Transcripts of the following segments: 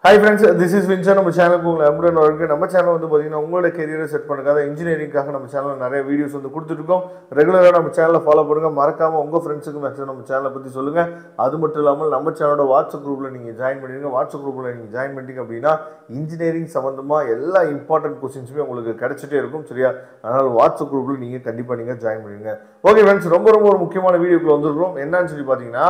Hi friends, this is Vincent. நம்ம சேனலுக்கு உங்களை அன்புடன் வரவேற்கிறேன். நம்ம சேனல் வந்து பாத்தீங்கன்னா உங்களோட கரியரை செட் பண்ணுறதுக்காக இன்ஜினியரிங்காக நம்ம சேனல்ல நிறைய வீடியோஸ் வந்து கொடுத்துட்டு இருக்கோம். ரெகுலரா நம்ம சேனலை ஃபாலோ பண்ணுங்க. மறக்காம உங்க ஃப்ரெண்ட்ஸுக்கு மேக்ஸிமம் நம்ம சேனலை பத்தி சொல்லுங்க. அது மட்டும் இல்லாமல் நம்ம சேனலோட வாட்ஸ்அப் குரூப்ல நீங்க ஜாயின் பண்ணிடுங்க. வாட்ஸ்அப் குரூப்ல நீங்க ஜாயின் பண்ணிட்டீங்க அப்படின்னா இன்ஜினியரிங் சம்பந்தமா எல்லா இம்பார்ட்டன்ட் கொஸ்டின்ஸுமே உங்களுக்கு கிடைச்சிட்டே இருக்கும். சரியா? அதனால வாட்ஸ்அப் குரூப்ல நீங்க கண்டிப்பா நீங்க ஜாயின் பண்ணிடுங்க. ஓகே ஃப்ரெண்ட்ஸ், ரொம்ப ஒரு முக்கியமான வீடியோக்குள்ள வந்துருக்கோம். என்னன்னு சொல்லி பாத்தீங்கன்னா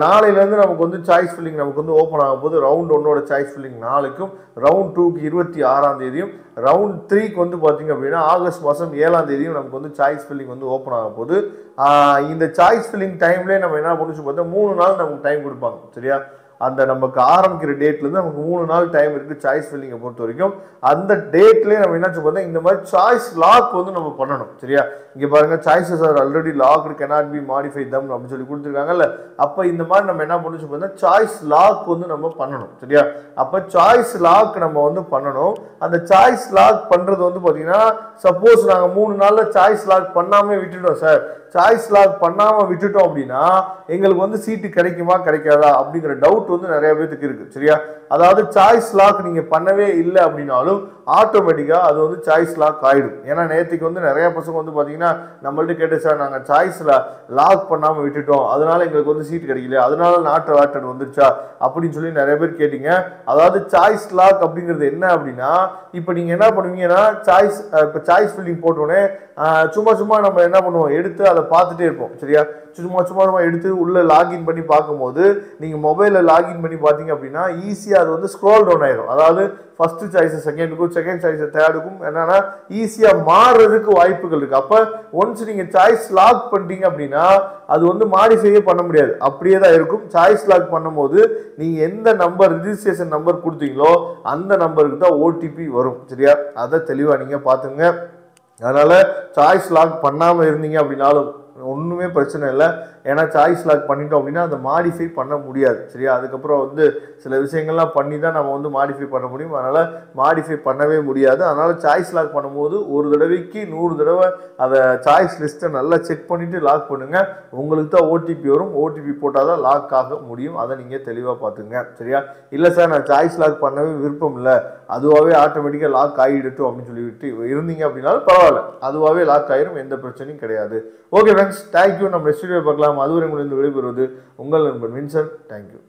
நாளையிலேருந்து நமக்கு வந்து சாய்ஸ் ஃபில்லிங் நமக்கு வந்து ஓப்பன் ஆகும் போது ரவுண்ட் 1ஓட சாய்ஸ் ஃபில்லிங் நாளைக்கும், ரவுண்ட் 2க்கு 26ஆம் தேதியும், ரவுண்ட் 3க்கு வந்து பார்த்தீங்க அப்படின்னா ஆகஸ்ட் மாதம் 7ஆம் தேதியும் நமக்கு வந்து சாய்ஸ் ஃபில்லிங் வந்து ஓப்பன் ஆகும் போது இந்த சாய்ஸ் ஃபில்லிங் டைம்லேயே நம்ம என்ன முடிச்சு பார்த்தா 3 நாள் நமக்கு டைம் கொடுப்பாங்க. சரியா? அந்த நமக்கு ஆரம்பிக்கிற டேட்லேருந்து நமக்கு 3 நாள் டைம் இருக்குது சாய்ஸ் ஃபில்லிங்கை பொறுத்த வரைக்கும். அந்த டேட்லேயே நம்ம என்ன பார்த்தா இந்த மாதிரி சாய்ஸ் லாக் வந்து நம்ம பண்ணணும். சரியா? இங்கே பாருங்க, choices are already locked cannot be modify them அப்படின்னு சொல்லி கொடுத்துருக்காங்கல்ல. அப்போ இந்த மாதிரி நம்ம என்ன பண்ணணும் பார்த்தா சாய்ஸ் லாக் வந்து நம்ம பண்ணணும். சரியா? அப்போ சாய்ஸ் லாக் நம்ம வந்து பண்ணணும். அந்த சாய்ஸ் லாக் பண்ணுறது வந்து பார்த்தீங்கன்னா சப்போஸ் நாங்கள் 3 நாளில் சாய்ஸ் லாக் பண்ணாமல் விட்டுட்டோம் சார், சாய்ஸ் லாக் பண்ணாமல் விட்டுட்டோம் அப்படின்னா எங்களுக்கு வந்து சீட்டு கிடைக்குமா கிடைக்காதா அப்படிங்கிற டவுட் வந்து நிறைய பேருக்கு இருக்கு. சரியா? அதாவது சாய்ஸ் லாக் நீங்க பண்ணவே இல்லை அப்படின்னாலும் ஆட்டோமேட்டிக்கா அது வந்து சாய்ஸ் லாக் ஆயிடும். ஏன்னா நேற்றுக்கு வந்து நிறைய பசங்க வந்து பாத்தீங்கன்னா நம்மள்ட்ட கேட்டு, சார் நாங்க சாய்ஸ்ல லாக் பண்ணாம விட்டுட்டோம், அதனால எங்களுக்கு வந்து சீட் கிடைக்கல, அதனால நாட் அலாட்டட் வந்துருச்சா அப்படின்னு சொல்லி நிறைய பேர் கேட்டீங்க. அதாவது சாய்ஸ் லாக் அப்படிங்கிறது என்ன அப்படின்னா, இப்ப நீங்க என்ன பண்ணுவீங்கன்னா இப்ப சாய்ஸ் ஃபில்லிங் போட்டோன்னே சும்மா நம்ம என்ன பண்ணுவோம், எடுத்து அதை பார்த்துட்டே இருப்போம். சரியா? சும்மா எடுத்து உள்ள லாகின் பண்ணி பார்க்கும்போது நீங்க மொபைல்ல லாகின் பண்ணி பார்த்தீங்க அப்படின்னா ஈஸியா அது வந்து ஸ்க்ரோல் டவுன் ஆயிடும். அதாவது ஃபர்ஸ்ட் சாய்ஸ் செகண்டுக்கும், செகண்ட் சாய்ஸ் தேர்டுக்கும் என்னன்னா ஈஸியா மாறுறதுக்கு வாய்ப்புகள் இருக்கு. அப்ப ஒன்ஸ் நீங்க சாய்ஸ் லாக் பண்ணிட்டீங்க அப்படின்னா அது வந்து மாடிஃபையே பண்ண முடியாது, அப்படியே தான் இருக்கும். சாய்ஸ் லாக் பண்ணும்போது நீங்க எந்த நம்பர் ரிஜிஸ்ட்ரேஷன் நம்பர் கொடுத்தீங்களோ அந்த நம்பருக்கு தான் ஓடிபி வரும். சரியா? அதை தெளிவா நீங்க பாத்துங்க. அதனால சாய்ஸ் லாக் பண்ணாம இருந்தீங்க அப்படின்னாலும் ஒண்ணுமே பிரச்சனை இல்லை. ஏன்னா சாய்ஸ் லாக் பண்ணிட்டோம் அப்படின்னா அதை மாடிஃபை பண்ண முடியாது. சரியா? அதுக்கப்புறம் வந்து சில விஷயங்கள்லாம் பண்ணி தான் நம்ம வந்து மாடிஃபை பண்ண முடியும். அதனால மாடிஃபை பண்ணவே முடியாது. அதனால சாய்ஸ் லாக் பண்ணும்போது ஒரு தடவைக்கு 100 தடவை அதை சாய்ஸ் லிஸ்ட்டை நல்லா செக் பண்ணிட்டு லாக் பண்ணுங்க. உங்களுக்கு தான் ஓடிபி வரும். ஓடிபி போட்டால் தான் லாக் ஆக முடியும். அதை நீங்க தெளிவாக பார்த்துங்க. சரியா? இல்லை சார் நான் சாய்ஸ் லாக் பண்ணவே விருப்பம் இல்லை, அதுவாகவே ஆட்டோமேட்டிக்காக லாக் ஆகிடட்டும் அப்படின்னு சொல்லிட்டு இருந்தீங்க அப்படின்னாலும் பரவாயில்ல, அதுவாகவே லாக் ஆயிரும், எந்த பிரச்சனையும் கிடையாது. Okay friends, thank you. நம்ம நெக்ஸ்ட் வீடியோ பார்க்கலாம். அதுவரை உங்களுக்கு விடைபெறுவது உங்கள் நண்பன் வின்சென்ட். தேங்க்யூ.